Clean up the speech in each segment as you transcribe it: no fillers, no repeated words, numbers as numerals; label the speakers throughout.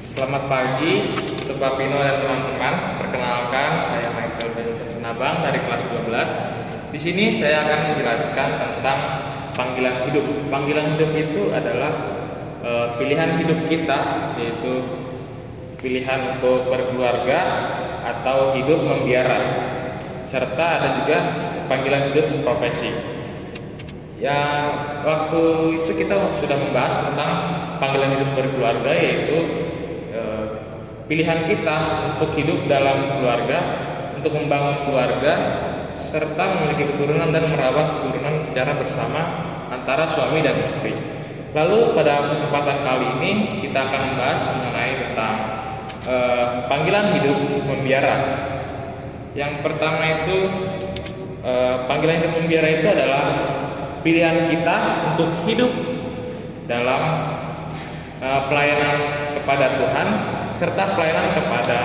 Speaker 1: Selamat pagi untuk Pak Pino dan teman-teman. Perkenalkan, saya Michael Denison Senabang dari kelas 12. Di sini saya akan menjelaskan tentang panggilan hidup. Panggilan hidup itu adalah pilihan hidup kita, yaitu pilihan untuk berkeluarga atau hidup membiara. Serta ada juga panggilan hidup profesi. Ya, waktu itu kita sudah membahas tentang panggilan hidup berkeluarga, yaitu pilihan kita untuk hidup dalam keluarga, untuk membangun keluarga, serta memiliki keturunan dan merawat keturunan secara bersama antara suami dan istri. Lalu pada kesempatan kali ini kita akan membahas mengenai tentang panggilan hidup membiara. Yang pertama itu panggilan hidup membiara itu adalah pilihan kita untuk hidup dalam pelayanan kepada Tuhan serta pelayanan kepada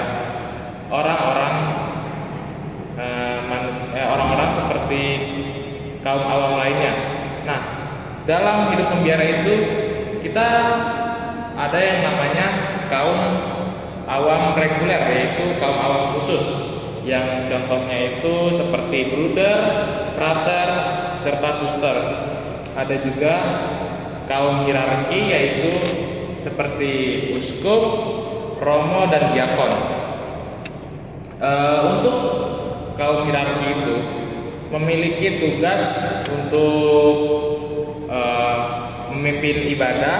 Speaker 1: orang-orang seperti kaum awam lainnya. Nah, dalam hidup membiara itu kita ada yang namanya kaum awam reguler, yaitu kaum awam khusus, yang contohnya itu seperti bruder, frater, serta suster. Ada juga kaum hierarki, yaitu seperti uskup, romo, dan diakon. Untuk kaum hierarki itu memiliki tugas untuk memimpin ibadah,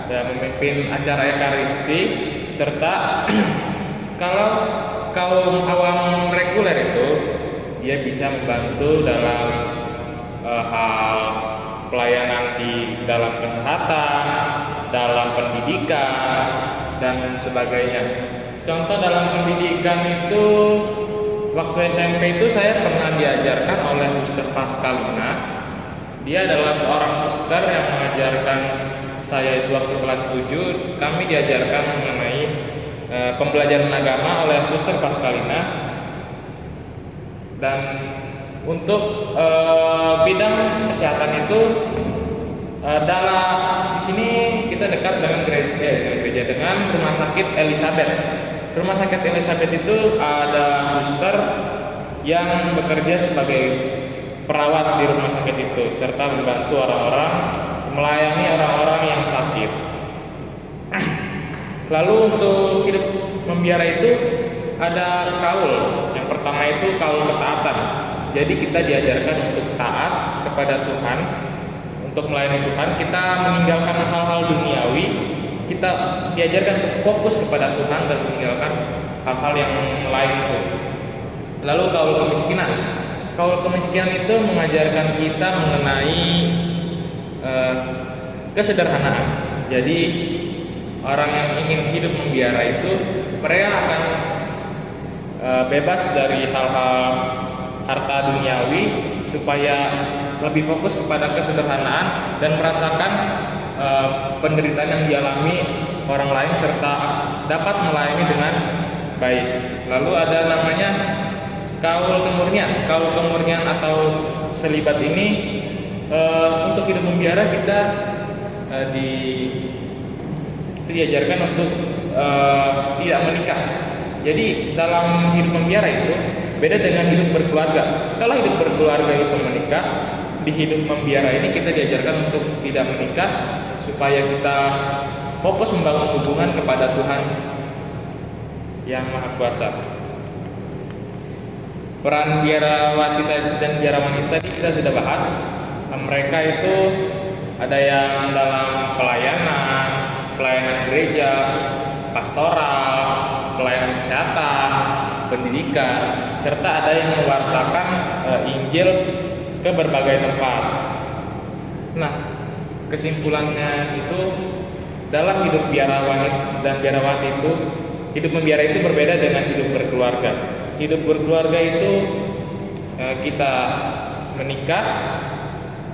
Speaker 1: memimpin acara ekaristi, serta kalau kaum awam reguler itu dia bisa membantu dalam hal pelayanan di dalam kesehatan, dalam pendidikan, dan sebagainya. Contoh dalam pendidikan itu, waktu SMP itu saya pernah diajarkan oleh Suster Pascalina. Dia adalah seorang suster yang mengajarkan saya itu waktu kelas 7. Kami diajarkan mengenai pembelajaran agama oleh Suster Pascalina. Dan untuk bidang kesehatan itu di sini kita dekat dengan gereja dengan Rumah Sakit Elizabeth. Rumah Sakit Elizabeth itu ada suster yang bekerja sebagai perawat di rumah sakit itu, serta membantu melayani orang-orang yang sakit. Lalu untuk hidup membiara itu ada kaul. Yang pertama itu kaul ketaatan. Jadi kita diajarkan untuk taat kepada Tuhan, untuk melayani Tuhan. Kita meninggalkan hal-hal duniawi. Kita diajarkan untuk fokus kepada Tuhan dan meninggalkan hal-hal yang lain itu. Lalu kaul kemiskinan. Kaul kemiskinan itu mengajarkan kita mengenai kesederhanaan. Jadi orang yang ingin hidup membiara itu mereka akan bebas dari hal-hal harta duniawi supaya lebih fokus kepada kesederhanaan dan merasakan penderitaan yang dialami orang lain serta dapat melayani dengan baik. Lalu ada namanya kaul kemurnian. Kaul kemurnian atau selibat ini untuk hidup membiara kita diajarkan untuk tidak menikah. Jadi dalam hidup membiara itu beda dengan hidup berkeluarga. Kalau hidup berkeluarga itu menikah, di hidup membiara ini kita diajarkan untuk tidak menikah supaya kita fokus membangun hubungan kepada Tuhan yang Maha Kuasa. Peran biarawati dan biarawan tadi kita sudah bahas. Mereka itu ada yang dalam pelayanan gereja, pastoral, pelayanan kesehatan, pendidikan, serta ada yang mewartakan Injil ke berbagai tempat. Nah, kesimpulannya itu dalam hidup biarawan dan biarawati itu, hidup membiara itu berbeda dengan hidup berkeluarga. Hidup berkeluarga itu kita menikah,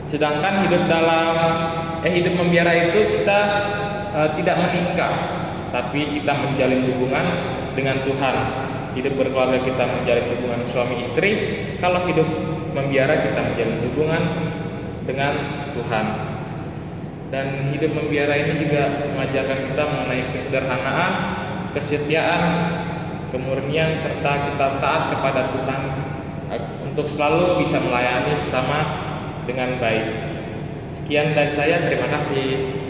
Speaker 1: sedangkan hidup membiara itu kita tidak menikah, tapi kita menjalin hubungan dengan Tuhan. Hidup berkeluarga kita menjalin hubungan suami istri. Kalau hidup membiara kita menjalin hubungan dengan Tuhan. Dan hidup membiara ini juga mengajarkan kita mengenai kesederhanaan, kesetiaan, kemurnian, serta kita taat kepada Tuhan untuk selalu bisa melayani sesama dengan baik. Sekian dari saya, terima kasih.